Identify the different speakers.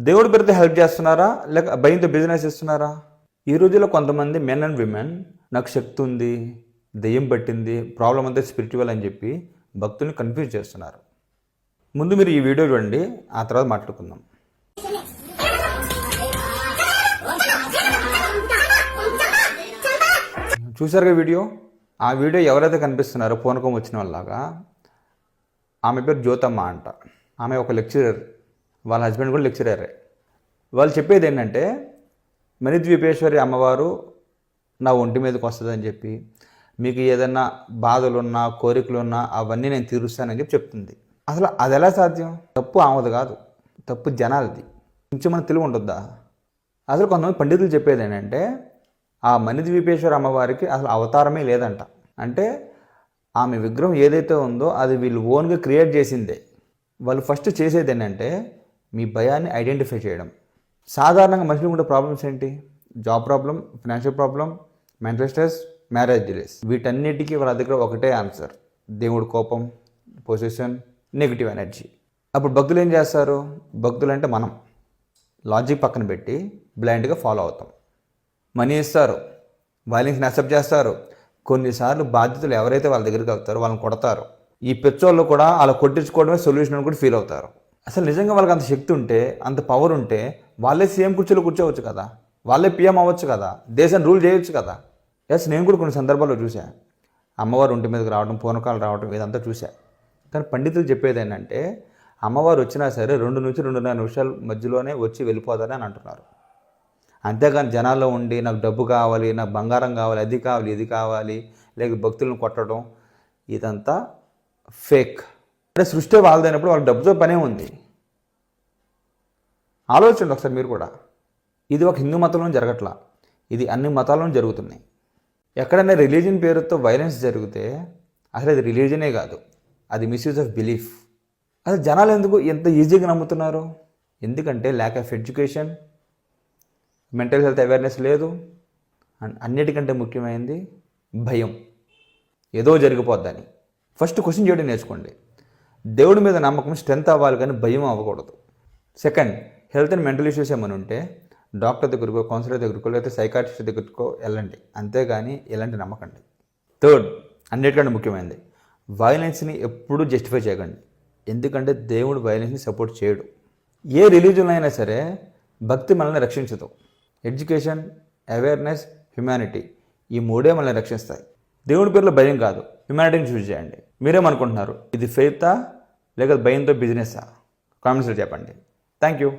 Speaker 1: దేవుడి పేరుతో హెల్ప్ చేస్తున్నారా లేక భయంతో బిజినెస్ చేస్తున్నారా? ఈ రోజుల్లో కొంతమంది మెన్ అండ్ విమెన్ నాకు శక్తి ఉంది, దెయ్యం పట్టింది, ప్రాబ్లం అంతా స్పిరిచువల్ అని చెప్పి భక్తుల్ని కన్ఫ్యూజ్ చేస్తున్నారు. ముందు మీరు ఈ వీడియో చూడండి, ఆ తర్వాత మాట్లాడుకుందాం. చూసారుగా వీడియో? ఆ వీడియో ఎవరైతే కనిపిస్తున్నారో పూనకం వచ్చిన వాళ్ళలాగా, ఆమె పేరు జ్యోతమ్మ అంట. ఆమె ఒక లెక్చరర్, వాళ్ళ హస్బెండ్ కూడా లెక్చరరే. వాళ్ళు చెప్పేది ఏంటంటే, మణిద్వీపేశ్వరి అమ్మవారు నా ఒంటి మీదకి వస్తుందని చెప్పి, మీకు ఏదన్నా బాధలున్నా కోరికలున్నా అవన్నీ నేను తీరుస్తానని చెప్పి చెప్తుంది. అసలు అది ఎలా సాధ్యం? తప్పు ఆమెది కాదు, తప్పు జనాలది. కొంచెం మన తెలివి ఉంటుందా? అసలు కొంతమంది పండితులు చెప్పేది ఏంటంటే, ఆ మణిద్వీపేశ్వరి అమ్మవారికి అసలు అవతారమే లేదంట. అంటే ఆమె విగ్రహం ఏదైతే ఉందో అది వీళ్ళు ఓన్గా క్రియేట్ చేసిందే. వాళ్ళు ఫస్ట్ చేసేది ఏంటంటే, మీ భయాన్ని ఐడెంటిఫై చేయడం. సాధారణంగా మనుషులకు ఉండే ప్రాబ్లమ్స్ ఏంటి? Job problem, financial problem, mental stress, marriage delays. వీటన్నిటికీ వాళ్ళ దగ్గర ఒకటే ఆన్సర్: దేవుడి కోపం, పొజిషన్, నెగిటివ్ ఎనర్జీ. అప్పుడు భక్తులు ఏం చేస్తారు? భక్తులు అంటే మనం లాజిక్ పక్కన పెట్టి బ్లైండ్గా ఫాలో అవుతాం. మనీ ఇస్తారు, వైలెన్స్ని యాక్సెప్ట్ చేస్తారు. కొన్నిసార్లు బాధ్యతలు ఎవరైతే వాళ్ళ దగ్గరికి వెళ్తారో వాళ్ళని కొడతారు. ఈ పెచ్చోళ్ళు కూడా అలా కొట్టించుకోవడమే సొల్యూషన్ అని కూడా ఫీల్ అవుతారు. అసలు నిజంగా వాళ్ళకి అంత శక్తి ఉంటే, అంత పవర్ ఉంటే వాళ్ళే సీఎం కుర్చీలో కూర్చోవచ్చు కదా, వాళ్ళే పిఎం అవ్వచ్చు కదా, దేశాన్ని రూల్ చేయొచ్చు కదా. ఎస్, నేను కూడా కొన్ని సందర్భాల్లో చూసా, అమ్మవారు ఒంటి మీదకి రావడం, పూనకాలు రావడం, ఇదంతా చూసా. కానీ పండితులు చెప్పేది ఏంటంటే, అమ్మవారు వచ్చినా సరే 2 నుంచి 2.5 నిమిషాల మధ్యలోనే వచ్చి వెళ్ళిపోతారని అని అంటున్నారు. అంతేగాని జనాల్లో ఉండి నాకు డబ్బు కావాలి, నాకు బంగారం కావాలి, అది కావాలి, ఇది కావాలి, లేక భక్తులను కొట్టడం, ఇదంతా ఫేక్. అంటే సృష్టి వాళ్ళదైనప్పుడు వాళ్ళకి డబ్బుతో పనే ఉంది. ఆలోచించండి ఒకసారి మీరు కూడా. ఇది ఒక హిందూ మతంలో జరగట్లా, ఇది అన్ని మతాల్లోనూ జరుగుతున్నాయి. ఎక్కడైనా రిలీజన్ పేరుతో వైలెన్స్ జరిగితే అసలు అది రిలీజనే కాదు, అది మిస్యూజ్ ఆఫ్ బిలీఫ్. అసలు జనాలు ఎందుకు ఎంత ఈజీగా నమ్ముతున్నారు? ఎందుకంటే lack of education, mental health awareness లేదు, అండ్ అన్నిటికంటే ముఖ్యమైనది భయం, ఏదో జరిగిపోద్దని. ఫస్ట్ క్వశ్చన్ చేయడం నేర్చుకోండి. దేవుడి మీద నమ్మకం స్ట్రెంత్ అవ్వాలి కానీ భయం అవ్వకూడదు. Second, health and mental issues ఏమైనా ఉంటే డాక్టర్ దగ్గరకో, కౌన్సిలర్ దగ్గరకో, లేకపోతే సైకాట్రిస్ట్ దగ్గరకో వెళ్ళండి, అంతేగాని ఎలాంటి నమ్మకండి. థర్డ్, అన్నిటికంటే ముఖ్యమైనది, వైలెన్స్ని ఎప్పుడూ జస్టిఫై చేయకండి. ఎందుకంటే దేవుడు వైలెన్స్ని సపోర్ట్ చేయడు. ఏ రిలీజన్ అయినా సరే భక్తి మనల్ని రక్షించదు. ఎడ్యుకేషన్, అవేర్నెస్, హ్యుమానిటీ, ఈ 3 మనల్ని రక్షిస్తాయి. దేవుడి పేరులో భయం కాదు, హ్యుమానిటీని చూస్ చేయండి. మీరేమనుకుంటున్నారు? ఇది ఫెయితా లేక భయంతో బిజినెస్సా? కామెంట్స్లో చెప్పండి. Thank you.